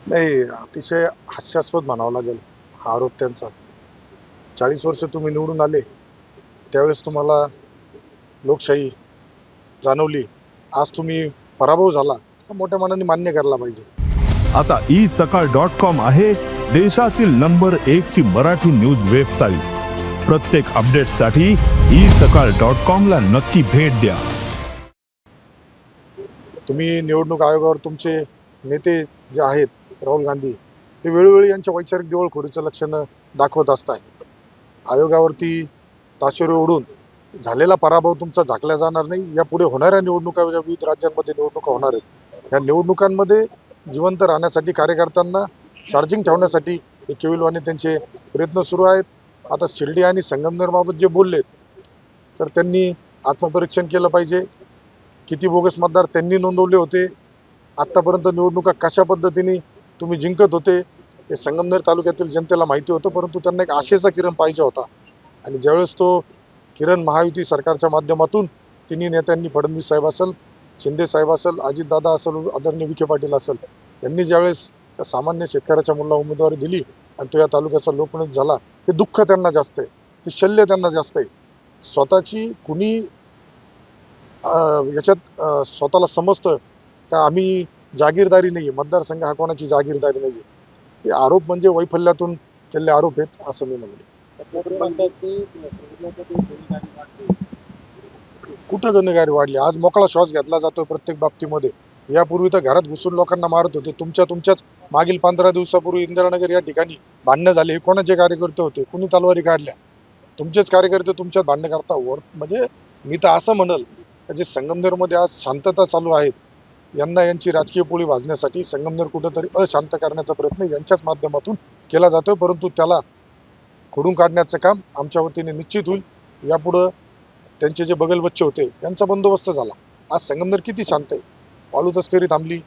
नाही, अतिशय हास्यास्पद म्हणावं लागेल हा आरोप त्यांचा. 40 वर्ष तुम्ही निवडून आले, त्यावेळेस तुम्हाला लोकशाही जाणवली. आज तुम्ही पराभव झाला, तर मोठ्या मनाने मान्य करायला पाहिजे. आता isakal.com आहे देशातील नंबर 1 ची मराठी न्यूज वेबसाईट. प्रत्येक अपडेटसाठी isakal.com ला नक्की भेट द्या. तुम्ही निवडणूक आयोगावर तुमचे नेते जे आहेत राहुल गांधी, ते वेळोवेळी यांच्या वैचारिक दिवाळखोरीचं लक्षणं दाखवत असतात. आयोगावरती ताशेरे ओढून झालेला पराभव तुमचा झाकला जाणार नाही. यापुढे होणाऱ्या निवडणुका, विविध राज्यांमध्ये निवडणुका होणार आहेत. या निवडणुकांमध्ये जिवंत राहण्यासाठी कार्यकर्त्यांना चार्जिंग ठेवण्यासाठी हे केविलवाणी त्यांचे प्रयत्न सुरू आहेत. आता शिर्डी आणि संगमनेरबाबत जे बोलले, तर त्यांनी आत्मपरीक्षण केलं पाहिजे. किती बोगस मतदार त्यांनी नोंदवले होते, आत्तापर्यंत निवडणुका कशा पद्धतीने तुम्ही जिंकत होते, हे संगमनेर तालुक्यातील जनतेला माहिती होतं. परंतु त्यांना एक आशेचा किरण पाहिजे होता. आणि ज्यावेळेस तो किरण महायुती सरकारच्या माध्यमातून तिन्ही नेत्यांनी, फडणवीस साहेब असेल, शिंदे साहेब असेल, अजितदादा असेल, आदरणीय विखे पाटील असेल, यांनी ज्यावेळेस त्या सामान्य शेतकऱ्याच्या मुलाला उमेदवारी दिली आणि तो या तालुक्याचा लोकनेता झाला, हे दुःख त्यांना जास्त आहे, हे शल्य त्यांना जास्त आहे. स्वतःची कुणी याच्यात स्वतःला समजतं का आम्ही जागीरदारी नाही, मतदारसंघ हा कोणाची जागीरदारी नाही. हे आरोप म्हणजे वैफल्यातून केलेले आरोप आहेत असं मी म्हणेन. कुठं गुन्हेगारी वाढली? आज मोकळा श्वास घेतला जातोय प्रत्येक बाबतीमध्ये. यापूर्वी तर घरात घुसून लोकांना मारत होते. तुमच्याच मागील 15 दिवसापूर्वी इंदिरानगर या ठिकाणी भांडणं झाले. हे कोणाचे कार्यकर्ते होते? कुणी तलवारी काढल्या? तुमचेच कार्यकर्ते तुमच्यात भांडणं करता. म्हणजे मी तर असं म्हणल, जे संगमनेरमध्ये आज शांतता चालू आहे, यांना यांची राजकीय पोळी भाजण्यासाठी संगमनेर कुठंतरी अशांत करण्याचा प्रयत्न यांच्याच माध्यमातून केला जातोय. परंतु त्याला खोडून काढण्याचं काम आमच्या वतीने निश्चित होईल. यापुढं त्यांचे जे बगलबच्चे होते त्यांचा बंदोबस्त झाला. आज संगमनेर किती शांत आहे. वाळू तस्करी थांबली,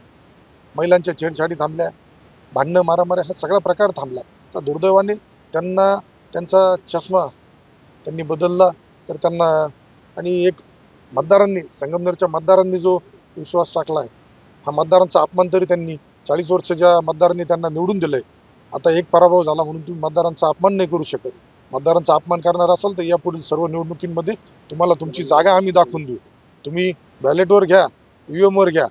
महिलांच्या छेडछाडी थांबल्या, भांडणं मारामाऱ्या हा सगळा प्रकार थांबला. तर दुर्दैवाने त्यांना त्यांचा चष्मा त्यांनी बदलला. तर त्यांना आणि एक मतदारांनी, संगमनेरच्या मतदारांनी जो विश्वास टाकलाय, हा मतदारांचा अपमान तरी त्यांनी 40 वर्ष ज्या मतदारांनी त्यांना निवडून दिलंय, आता एक पराभव झाला म्हणून तुम्ही मतदारांचा अपमान नाही करू शकत. मतदारांचा अपमान करणार असाल तर यापुढील सर्व निवडणुकीमध्ये तुम्हाला तुमची जागा आम्ही दाखवून देऊ. तुम्ही बॅलेटवर घ्या, ईव्हीएम वर घ्या.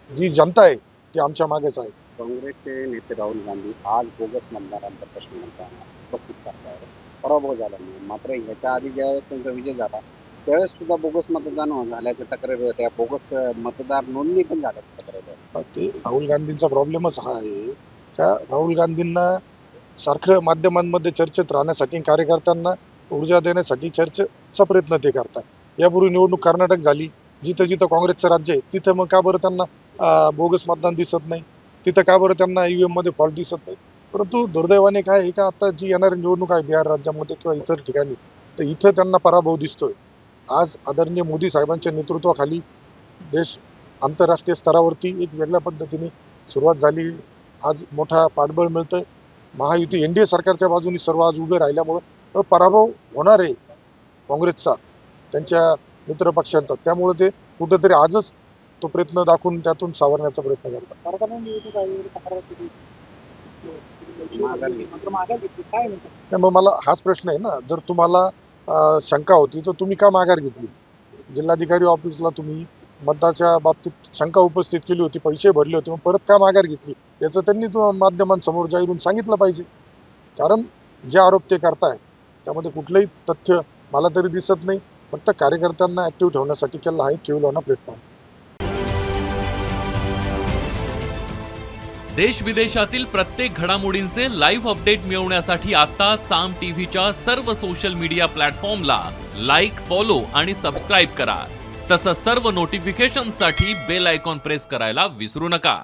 जी जनता आहे ती आमच्या मागेच आहे. काँग्रेसचे नेते राहुल गांधी आज बोगस मतदारांचा प्रश्न म्हणताना उपस्थित करतायत. पराभव झाला नाही, मात्र याच्या आधी ज्यावेळेस त्यांचा विजय झाला त्यावेळेस सुद्धा बोगस मतदान झाल्याच्या तक्रारी होत्या, बोगस मतदार नोंदणी पण झाल्याच्या तक्रारी होत्या. ते राहुल गांधींचा प्रॉब्लेमच हा आहे का राहुल गांधींना सारखं माध्यमांमध्ये चर्चेत राहण्यासाठी, कार्यकर्त्यांना ऊर्जा देण्यासाठी चर्चेचा प्रयत्न ते करतात. यापूर्वी निवडणूक कर्नाटक झाली, जिथं जिथं काँग्रेसचं राज्य आहे तिथं मग का बरं त्यांना बोगस मतदान दिसत नाही, तिथं का बरं त्यांना ईव्हीएम मध्ये फॉल्ट दिसत नाही. परंतु दुर्दैवाने काय आहे का आता जी येणारी निवडणूक आहे बिहार राज्यामध्ये किंवा इतर ठिकाणी, तर इथं त्यांना पराभव दिसतोय. आज आदरणीय मोदी साहेबांच्या नेतृत्वाखाली देश आंतरराष्ट्रीय स्तरावरती एक वेगळ्या पद्धतीने सुरुवात झाली. आज मोठा पाठबळ मिळतंय. महायुती एनडीए सरकारच्या बाजूने सर्व आज उभे राहिल्यामुळं पराभव होणार आहे काँग्रेसचा, त्यांच्या मित्र पक्षांचा. त्यामुळे ते कुठेतरी आजच तो प्रयत्न दाखवून त्यातून सावरण्याचा प्रयत्न करतात. नाही, मग मला हाच प्रश्न आहे ना, जर तुम्हाला शंका होती तर तुम्ही का माघार घेतली? जिल्हाधिकारी ऑफिसला तुम्ही मतदाच्या बाबतीत शंका उपस्थित केली होती, पैसे भरले होते, मग परत का माघार घेतली? याचं त्यांनी माध्यमांसमोर जाहीर सांगितलं पाहिजे. कारण जे आरोप ते करताय त्यामध्ये कुठलंही तथ्य मला तरी दिसत नाही. फक्त कार्यकर्त्यांना ऍक्टिव्ह ठेवण्यासाठी केला आहे केवलवाना प्रयत्न. देश विदेशातील प्रत्येक घडामोडींचे लाईव्ह अपडेट मिळवण्यासाठी आता साम टीव्हीच्या सर्व सोशल मीडिया प्लॅटफॉर्मला लाईक, फॉलो आणि सबस्क्राईब करा. तसंच सर्व नोटिफिकेशनसाठी बेल आयकॉन प्रेस करायला विसरू नका.